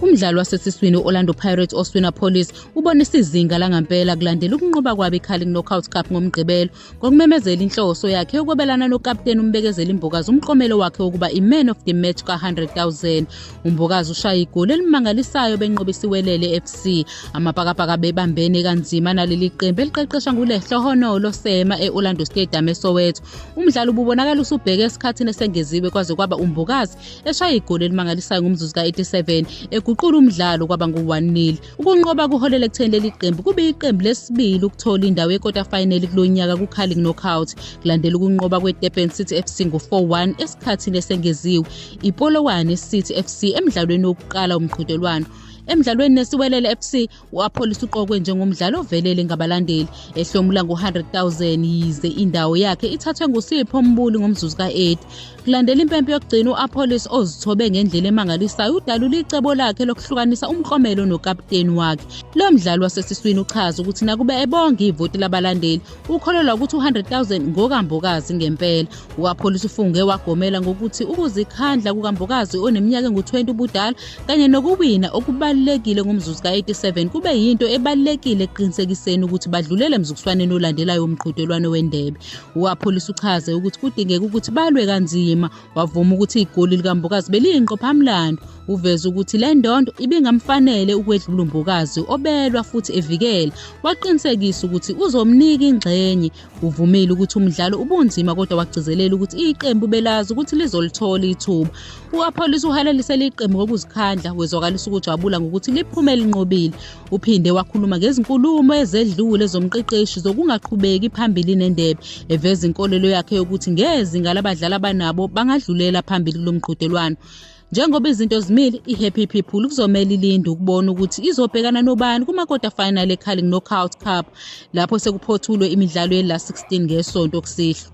Umdlalo wasesiswini Orlando Pirates oswina Police ubonisa izinga langempela kulandela ukunqoba kwabo iCarling Knockout Cup ngomgqibelo ngokumemezela inhloso yakhe yokwabelana nokapteni umbekezeli Mbokazi umklomelo wakhe wokuba iMan of the Match ka-100,000. uMbokazi ushaya igoli elimangalisayo benqoba isiwelele FC. Amapakapaka bebambene kanzima naleli qembu eliqeqeshwa nguLehlo Honolo Sema e-Orlando Stadium eSoweto. Umdlalo ubonakala usubheke esikhathini esengeziwe kwaze kwaba uMbokazi eshaya igoli elimangalisayo ngomzuzu ka-87 eguqula umdlalo kwaba ngu-1-0. Ukunqoba kuholele ekutheni leli qembu kube iqembu lesibili ukuthola indawo ye-quarter final kulonyaka ku-Carling Knockout kulandela ukunqoba kweDurban City FC ngo-4-1 esikhathini esengeziwe. iPolokwane City FC emdlalweni wokuqala womqhudelwano. Emdlalweni nesiwelele FC uApolice uqokwe njengomdlalo ovelele ngabalandeli ehlomula ngo-100,000 yize indawo yakhe ithathwe nguSipho Mbuli ngomzuzu ka-8. Kulandela impempe yokugcina uApolice ozithobe ngendlela emangalisayo udalula icebo lakhe lokuhlukanisa umklomelo nokapteni wakhe. Lo mdlalo wasesiswini uchaza ukuthi nakube ebonga ivoti labalandeli ukholelwa ukuthi u100,000 ngokaMbokazi ngempela. uApolice ufunge wagomela ngokuthi ukuzikhandla kukaMbokazi oneminyaka engu-20 ubudala kanye nokuwina okubalulekile ngomzuzu ka-87 kube yinto ebalulekile ekuqinisekiseni ukuthi badlulele emzukiswaneni olandelayo womqhudelwano wendebe. uApolice uchaze ukuthi kudingeka ukuthi balwe kanzima. Wavuma ukuthi igoli likaMbokazi beliyingqophamlando. Uveza ukuthi le ndondo ibingamfanele ukwedlula uMbokazi obelwa futhi evikela. Waqinisekisa ukuthi uzomnika ingxenye. Uvumile ukuthi umdlalo ubunzima kodwa wagcizelela ukuthi iqembu belazi ukuthi lizolithola ithuba. uApolice uhalelise iqembu ngokuzikhandla wezwakalisa ukujabula ngokuthi liphume linqobile. Uphinde wakhuluma ngezinkulumo ezedlule zomqeqeshi zokungaqhubeki phambili nendebe eveza inkolelo yakhe yokuthi ngezinga labadlali abanabo bangadlulela phambili kulomqhudelwano. Njengoba izinto zimile, iHappy People kuzomela ilinde ukubona ukuthi izobhekana nobani kuma-quarter final eCarling Knockout Cup lapho sekuphothulwe imidlalo ye-last 16 ngesonto kusihlwa.